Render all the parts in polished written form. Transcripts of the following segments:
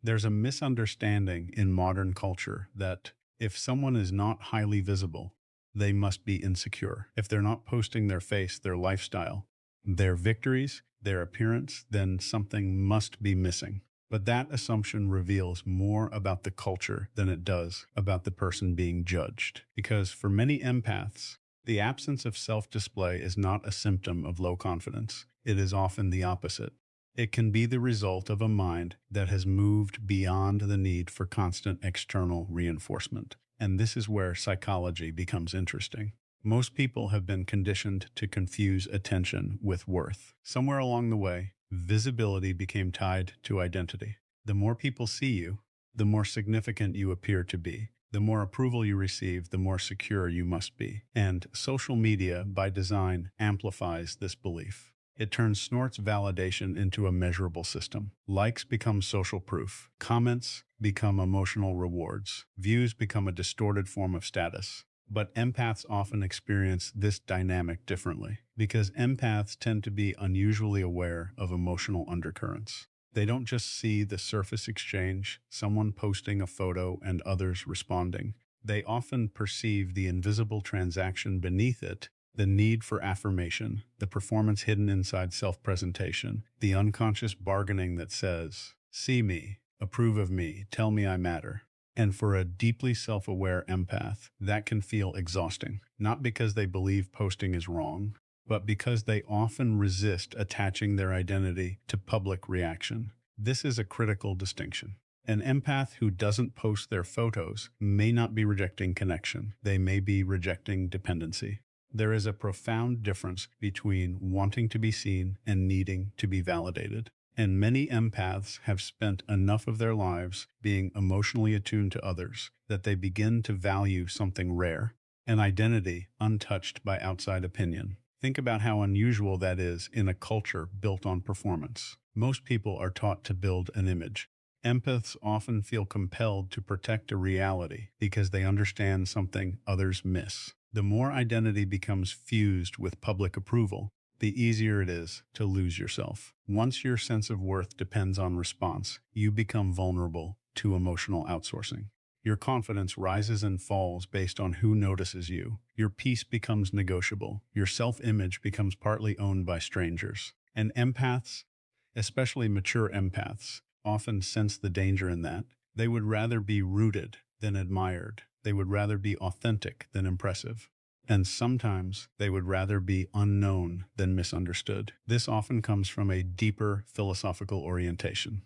There's a misunderstanding in modern culture that if someone is not highly visible, they must be insecure. If they're not posting their face, their lifestyle, their victories, their appearance, then something must be missing. But that assumption reveals more about the culture than it does about the person being judged. Because for many empaths, the absence of self display is not a symptom of low confidence. It is often the opposite. It can be the result of a mind that has moved beyond the need for constant external reinforcement. And this is where psychology becomes interesting. Most people have been conditioned to confuse attention with worth. Somewhere along the way, visibility became tied to identity. The more people see you, the more significant you appear to be. The more approval you receive, the more secure you must be. And social media, by design, amplifies this belief. It turns Snort's validation into a measurable system. Likes become social proof. Comments become emotional rewards. Views become a distorted form of status. But empaths often experience this dynamic differently because empaths tend to be unusually aware of emotional undercurrents. They don't just see the surface exchange, someone posting a photo and others responding. They often perceive the invisible transaction beneath it, the need for affirmation, the performance hidden inside self-presentation, the unconscious bargaining that says, "See me, approve of me, tell me I matter." And for a deeply self-aware empath, that can feel exhausting, not because they believe posting is wrong, but because they often resist attaching their identity to public reaction. This is a critical distinction. An empath who doesn't post their photos may not be rejecting connection. They may be rejecting dependency. There is a profound difference between wanting to be seen and needing to be validated. And many empaths have spent enough of their lives being emotionally attuned to others that they begin to value something rare, an identity untouched by outside opinion. Think about how unusual that is in a culture built on performance. Most people are taught to build an image. Empaths often feel compelled to protect a reality because they understand something others miss. The more identity becomes fused with public approval, the easier it is to lose yourself. Once your sense of worth depends on response, you become vulnerable to emotional outsourcing. Your confidence rises and falls based on who notices you. Your peace becomes negotiable. Your self-image becomes partly owned by strangers. And empaths, especially mature empaths, often sense the danger in that. They would rather be rooted than admired. They would rather be authentic than impressive. And sometimes they would rather be unknown than misunderstood. This often comes from a deeper philosophical orientation.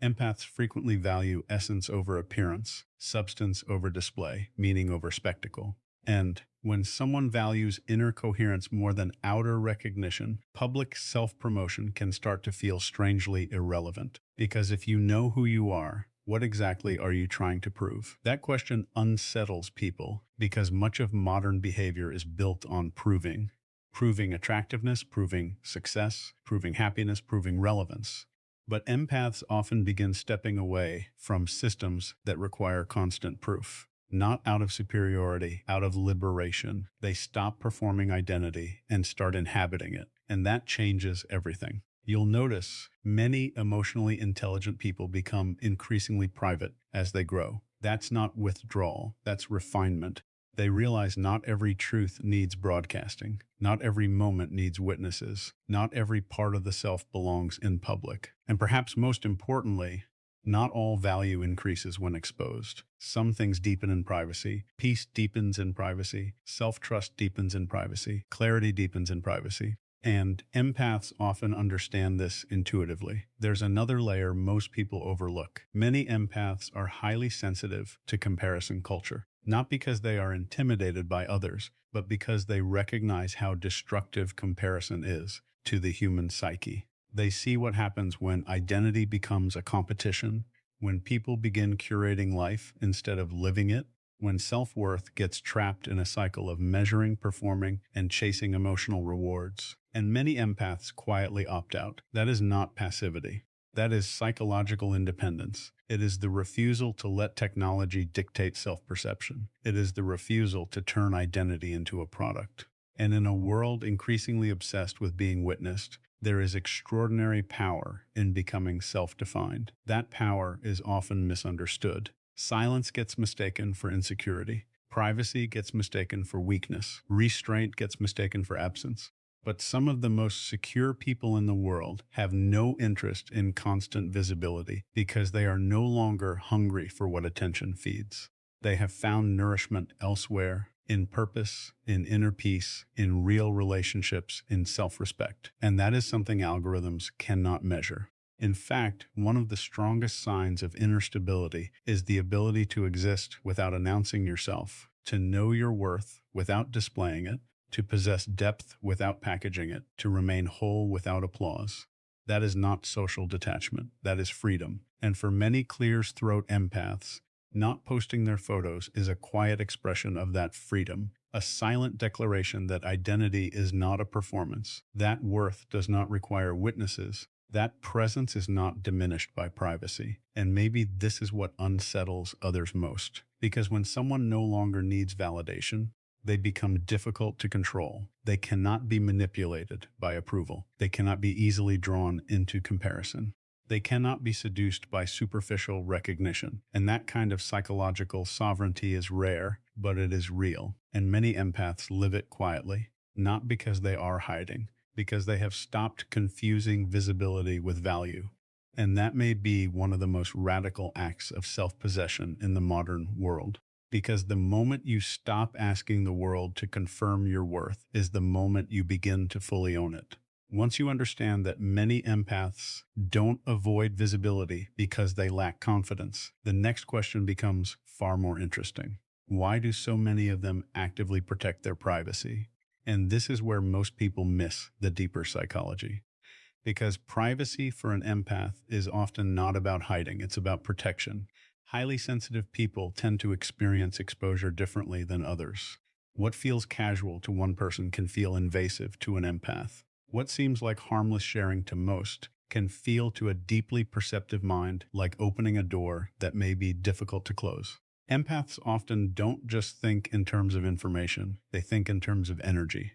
Empaths frequently value essence over appearance, substance over display, meaning over spectacle. And when someone values inner coherence more than outer recognition, public self-promotion can start to feel strangely irrelevant. Because if you know who you are, what exactly are you trying to prove? That question unsettles people because much of modern behavior is built on proving. Proving attractiveness, proving success, proving happiness, proving relevance. But empaths often begin stepping away from systems that require constant proof. Not out of superiority, out of liberation. They stop performing identity and start inhabiting it. And that changes everything. You'll notice many emotionally intelligent people become increasingly private as they grow. That's not withdrawal, that's refinement. They realize not every truth needs broadcasting. Not every moment needs witnesses. Not every part of the self belongs in public. And perhaps most importantly, not all value increases when exposed. Some things deepen in privacy. Peace deepens in privacy. Self-trust deepens in privacy. Clarity deepens in privacy. And empaths often understand this intuitively. There's another layer most people overlook. Many empaths are highly sensitive to comparison culture, not because they are intimidated by others, but because they recognize how destructive comparison is to the human psyche. They see what happens when identity becomes a competition, when people begin curating life instead of living it, when self-worth gets trapped in a cycle of measuring, performing, and chasing emotional rewards. And many empaths quietly opt out. That is not passivity. That is psychological independence. It is the refusal to let technology dictate self-perception. It is the refusal to turn identity into a product. And in a world increasingly obsessed with being witnessed, There is extraordinary power in becoming self-defined. That power is often misunderstood. Silence gets mistaken for insecurity. Privacy gets mistaken for weakness. Restraint gets mistaken for absence. But some of the most secure people in the world have no interest in constant visibility because they are no longer hungry for what attention feeds. They have found nourishment elsewhere, in purpose, in inner peace, in real relationships, in self-respect. And that is something algorithms cannot measure. In fact, one of the strongest signs of inner stability is the ability to exist without announcing yourself, to know your worth without displaying it, to possess depth without packaging it, to remain whole without applause. That is not social detachment. That is freedom. And for many clears throat empaths, not posting their photos is a quiet expression of that freedom, a silent declaration that identity is not a performance. That worth does not require witnesses. That presence is not diminished by privacy. And maybe this is what unsettles others most. Because when someone no longer needs validation, they become difficult to control. They cannot be manipulated by approval. They cannot be easily drawn into comparison. They cannot be seduced by superficial recognition. And that kind of psychological sovereignty is rare, but it is real. And many empaths live it quietly, not because they are hiding, because they have stopped confusing visibility with value. And that may be one of the most radical acts of self-possession in the modern world. Because the moment you stop asking the world to confirm your worth is the moment you begin to fully own it. Once you understand that many empaths don't avoid visibility because they lack confidence, the next question becomes far more interesting. Why do so many of them actively protect their privacy? And this is where most people miss the deeper psychology. Because privacy for an empath is often not about hiding, it's about protection. Highly sensitive people tend to experience exposure differently than others. What feels casual to one person can feel invasive to an empath. What seems like harmless sharing to most can feel to a deeply perceptive mind like opening a door that may be difficult to close. Empaths often don't just think in terms of information, they think in terms of energy.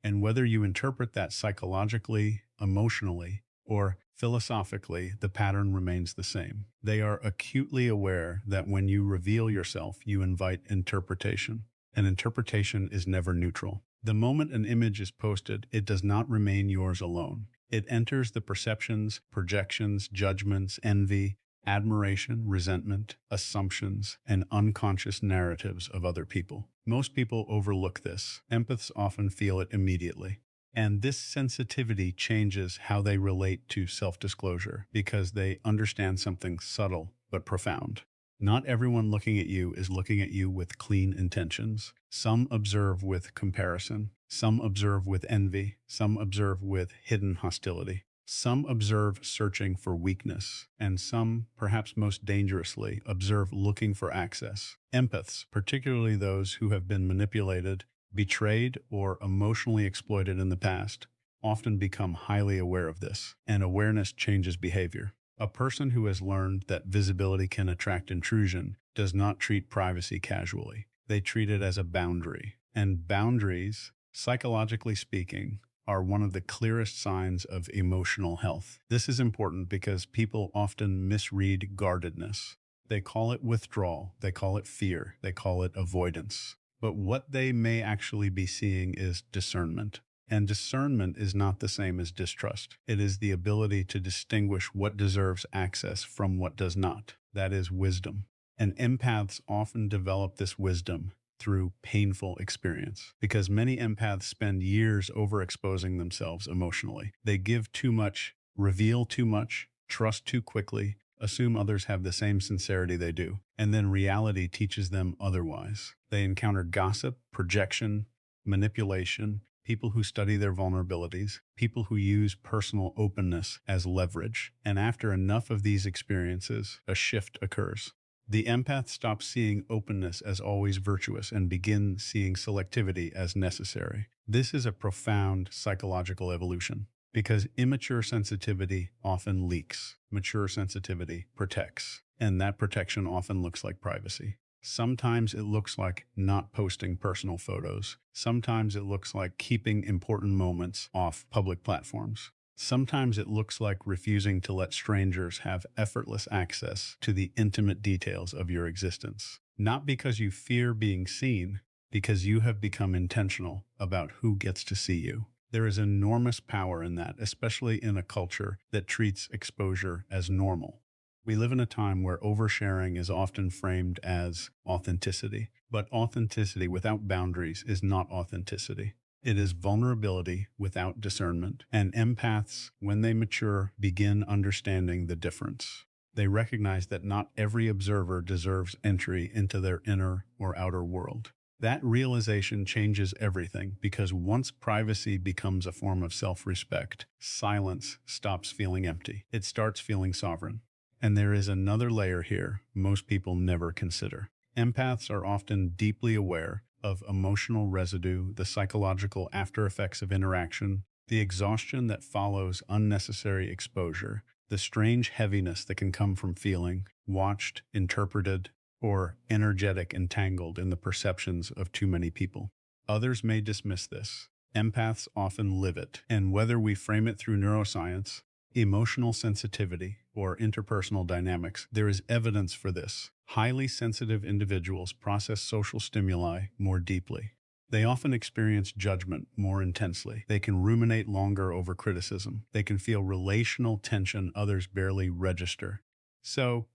And whether you interpret that psychologically, emotionally, or philosophically, the pattern remains the same. They are acutely aware that when you reveal yourself, you invite interpretation. And interpretation is never neutral. The moment an image is posted, it does not remain yours alone. It enters the perceptions, projections, judgments, envy, admiration, resentment, assumptions, and unconscious narratives of other people. Most people overlook this. Empaths often feel it immediately. And this sensitivity changes how they relate to self-disclosure because they understand something subtle but profound. Not everyone looking at you is looking at you with clean intentions. Some observe with comparison. Some observe with envy. Some observe with hidden hostility. Some observe searching for weakness, and some, perhaps most dangerously, observe looking for access. Empaths, particularly those who have been manipulated, betrayed, or emotionally exploited in the past, often become highly aware of this, and awareness changes behavior. A person who has learned that visibility can attract intrusion does not treat privacy casually. They treat it as a boundary. And boundaries, psychologically speaking, are one of the clearest signs of emotional health. This is important because people often misread guardedness. They call it withdrawal, they call it fear, they call it avoidance. But what they may actually be seeing is discernment. And discernment is not the same as distrust. It is the ability to distinguish what deserves access from what does not. That is wisdom. And empaths often develop this wisdom through painful experience, because many empaths spend years overexposing themselves emotionally. They give too much, reveal too much, trust too quickly, assume others have the same sincerity they do, and then reality teaches them otherwise. They encounter gossip, projection, manipulation, people who study their vulnerabilities, people who use personal openness as leverage. And after enough of these experiences, a shift occurs. The empath stops seeing openness as always virtuous and begins seeing selectivity as necessary. This is a profound psychological evolution because immature sensitivity often leaks. Mature sensitivity protects, and that protection often looks like privacy. Sometimes it looks like not posting personal photos. Sometimes it looks like keeping important moments off public platforms. Sometimes it looks like refusing to let strangers have effortless access to the intimate details of your existence. Not because you fear being seen, because you have become intentional about who gets to see you. There is enormous power in that, especially in a culture that treats exposure as normal. We live in a time where oversharing is often framed as authenticity, but authenticity without boundaries is not authenticity. It is vulnerability without discernment, and empaths, when they mature, begin understanding the difference. They recognize that not every observer deserves entry into their inner or outer world. That realization changes everything because once privacy becomes a form of self-respect, silence stops feeling empty. It starts feeling sovereign. And there is another layer here most people never consider. Empaths are often deeply aware of emotional residue, the psychological after effects of interaction, the exhaustion that follows unnecessary exposure, the strange heaviness that can come from feeling watched, interpreted, or energetic entangled in the perceptions of too many people. Others may dismiss this. Empaths often live it, and whether we frame it through neuroscience, emotional sensitivity, or interpersonal dynamics, there is evidence for this. Highly sensitive individuals process social stimuli more deeply. They often experience judgment more intensely. They can ruminate longer over criticism. They can feel relational tension others barely register. So,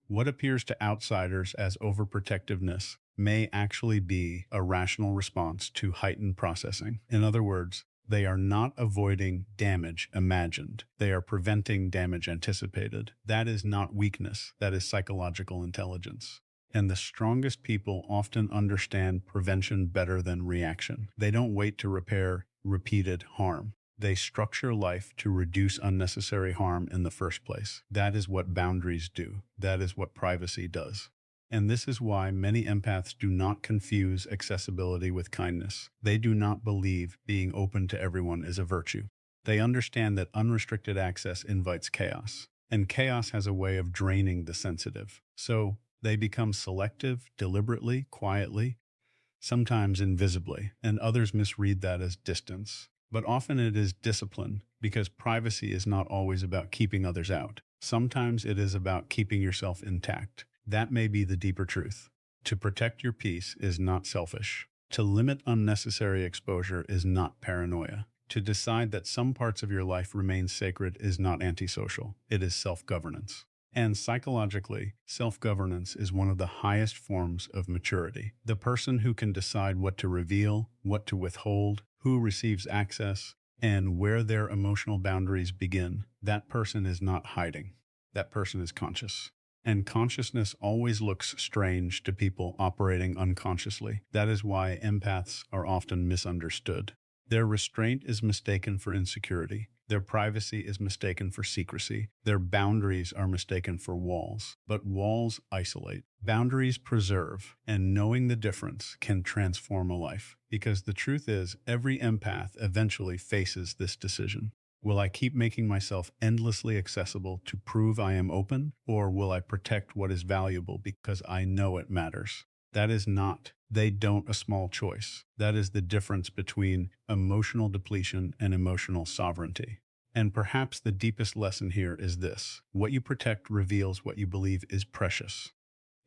what appears to outsiders as overprotectiveness may actually be a rational response to heightened processing. In other words, they are not avoiding damage imagined. They are preventing damage anticipated. That is not weakness. That is psychological intelligence. And the strongest people often understand prevention better than reaction. They don't wait to repair repeated harm. They structure life to reduce unnecessary harm in the first place. That is what boundaries do. That is what privacy does. And this is why many empaths do not confuse accessibility with kindness. They do not believe being open to everyone is a virtue. They understand that unrestricted access invites chaos, and chaos has a way of draining the sensitive. So they become selective, deliberately, quietly, sometimes invisibly, and others misread that as distance. But often it is discipline, because privacy is not always about keeping others out. Sometimes it is about keeping yourself intact. That may be the deeper truth. To protect your peace is not selfish. To limit unnecessary exposure is not paranoia. To decide that some parts of your life remain sacred is not antisocial. It is self-governance. And psychologically, self-governance is one of the highest forms of maturity. The person who can decide what to reveal, what to withhold, who receives access, and where their emotional boundaries begin, that person is not hiding. That person is conscious. And consciousness always looks strange to people operating unconsciously. That is why empaths are often misunderstood. Their restraint is mistaken for insecurity. Their privacy is mistaken for secrecy. Their boundaries are mistaken for walls. But walls isolate. Boundaries preserve. And knowing the difference can transform a life. Because the truth is, every empath eventually faces this decision. Will I keep making myself endlessly accessible to prove I am open, or will I protect what is valuable because I know it matters? That is not, they don't a small choice. That is the difference between emotional depletion and emotional sovereignty. And perhaps the deepest lesson here is this: what you protect reveals what you believe is precious.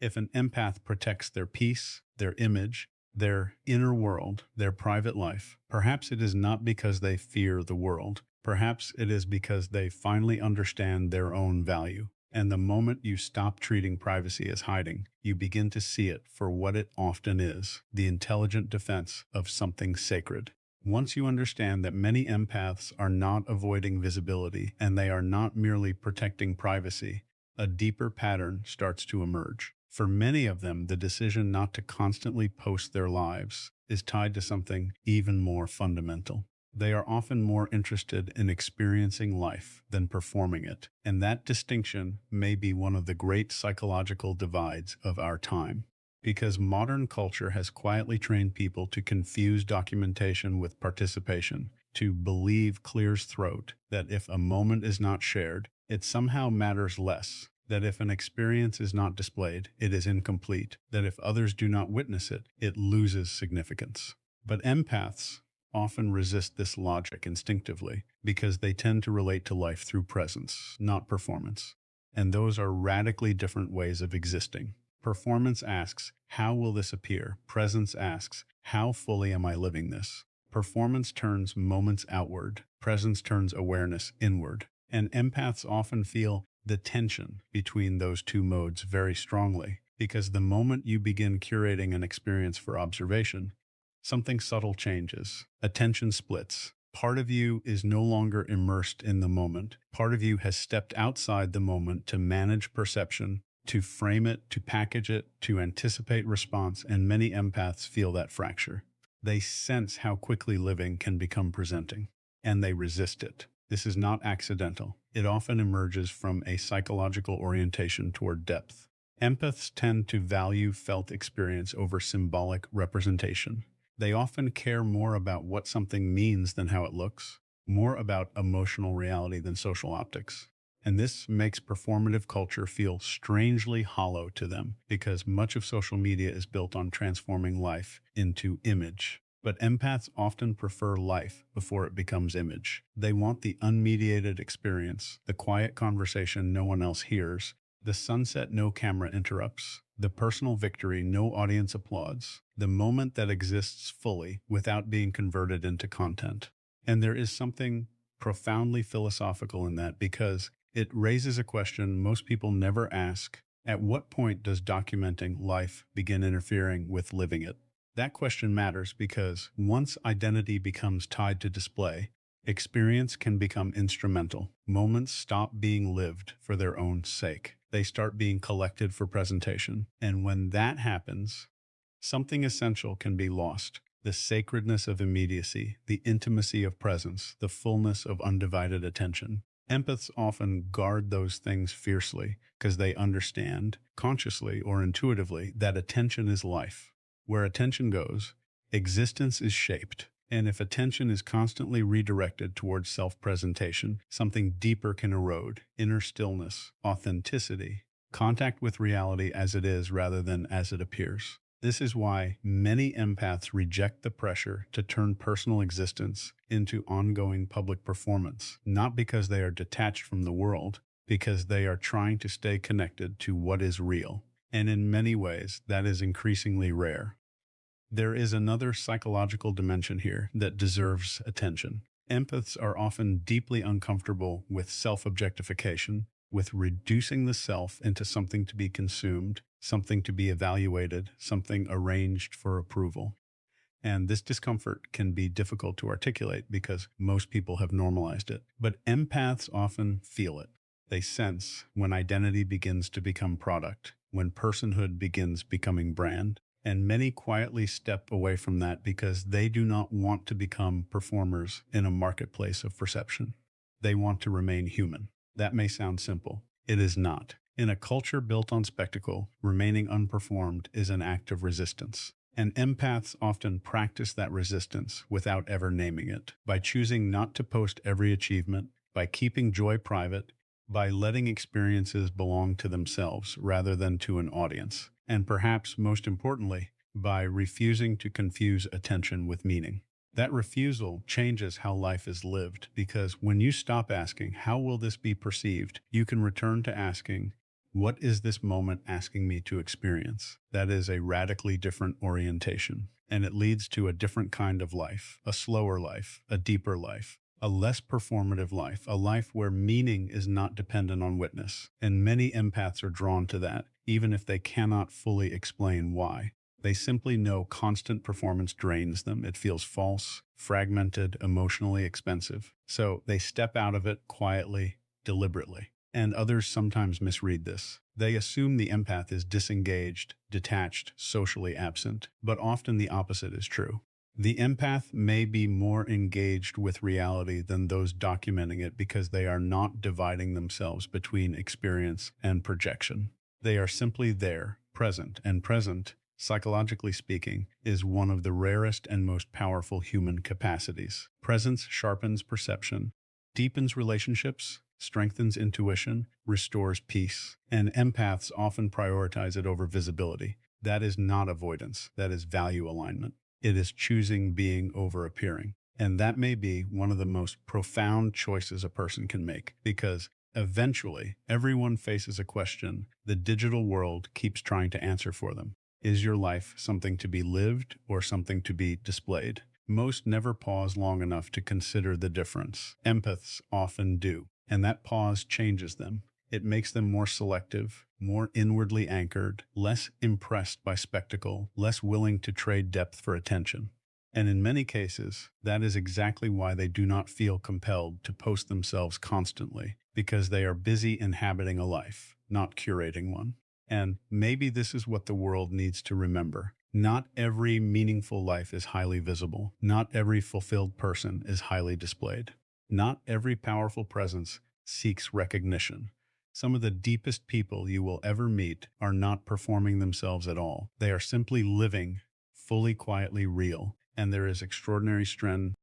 If an empath protects their peace, their image, their inner world, their private life, perhaps it is not because they fear the world. Perhaps it is because they finally understand their own value. And the moment you stop treating privacy as hiding, you begin to see it for what it often is: the intelligent defense of something sacred. Once you understand that many empaths are not avoiding visibility and they are not merely protecting privacy, a deeper pattern starts to emerge. For many of them, the decision not to constantly post their lives is tied to something even more fundamental. They are often more interested in experiencing life than performing it, and that distinction may be one of the great psychological divides of our time. Because modern culture has quietly trained people to confuse documentation with participation, to believe clear's throat that if a moment is not shared, it somehow matters less, that if an experience is not displayed, it is incomplete, that if others do not witness it, it loses significance. But empaths often resist this logic instinctively. because they tend to relate to life through presence, not performance. And those are radically different ways of existing. Performance asks, how will this appear? Presence asks, how fully am I living this? Performance turns moments outward. Presence turns awareness inward. And empaths often feel the tension between those two modes very strongly, because the moment you begin curating an experience for observation, something subtle changes. Attention splits. Part of you is no longer immersed in the moment. Part of you has stepped outside the moment to manage perception, to frame it, to package it, to anticipate response, and many empaths feel that fracture. They sense how quickly living can become presenting, and they resist it. This is not accidental. It often emerges from a psychological orientation toward depth. Empaths tend to value felt experience over symbolic representation. They often care more about what something means than how it looks, more about emotional reality than social optics. And this makes performative culture feel strangely hollow to them because much of social media is built on transforming life into image. But empaths often prefer life before it becomes image. They want the unmediated experience, the quiet conversation no one else hears, the sunset no camera interrupts, the personal victory no audience applauds, the moment that exists fully without being converted into content. And there is something profoundly philosophical in that because it raises a question most people never ask. At what point does documenting life begin interfering with living it? That question matters because once identity becomes tied to display, experience can become instrumental. Moments stop being lived for their own sake. They start being collected for presentation. And when that happens, something essential can be lost. The sacredness of immediacy, the intimacy of presence, the fullness of undivided attention. Empaths often guard those things fiercely because they understand, consciously or intuitively, that attention is life. Where attention goes, existence is shaped. And if attention is constantly redirected towards self-presentation, something deeper can erode: inner stillness, authenticity, contact with reality as it is rather than as it appears. This is why many empaths reject the pressure to turn personal existence into ongoing public performance, not because they are detached from the world, because they are trying to stay connected to what is real. And in many ways, that is increasingly rare. There is another psychological dimension here that deserves attention. Empaths are often deeply uncomfortable with self-objectification, with reducing the self into something to be consumed, something to be evaluated, something arranged for approval. And this discomfort can be difficult to articulate because most people have normalized it. But empaths often feel it. They sense when identity begins to become product, when personhood begins becoming brand. And many quietly step away from that because they do not want to become performers in a marketplace of perception. They want to remain human. That may sound simple. It is not. In a culture built on spectacle, remaining unperformed is an act of resistance. And empaths often practice that resistance without ever naming it, by choosing not to post every achievement, by keeping joy private, by letting experiences belong to themselves rather than to an audience, and perhaps most importantly, by refusing to confuse attention with meaning. That refusal changes how life is lived because when you stop asking, how will this be perceived, you can return to asking, what is this moment asking me to experience? That is a radically different orientation, and it leads to a different kind of life, a slower life, a deeper life, a less performative life, a life where meaning is not dependent on witness. And many empaths are drawn to that, even if they cannot fully explain why. They simply know constant performance drains them. It feels false, fragmented, emotionally expensive. So they step out of it quietly, deliberately. And others sometimes misread this. They assume the empath is disengaged, detached, socially absent, but often the opposite is true. The empath may be more engaged with reality than those documenting it because they are not dividing themselves between experience and projection. They are simply there, present, and present, psychologically speaking, is one of the rarest and most powerful human capacities. Presence sharpens perception, deepens relationships, strengthens intuition, restores peace, and empaths often prioritize it over visibility. That is not avoidance, that is value alignment. It is choosing being over appearing. And that may be one of the most profound choices a person can make, because eventually everyone faces a question the digital world keeps trying to answer for them. Is your life something to be lived or something to be displayed? Most never pause long enough to consider the difference. Empaths often do, and that pause changes them. It makes them more selective, more inwardly anchored, less impressed by spectacle, less willing to trade depth for attention. And in many cases, that is exactly why they do not feel compelled to post themselves constantly, because they are busy inhabiting a life, not curating one. And maybe this is what the world needs to remember. Not every meaningful life is highly visible. Not every fulfilled person is highly displayed. Not every powerful presence seeks recognition. Some of the deepest people you will ever meet are not performing themselves at all. They are simply living fully, quietly real. And there is extraordinary strength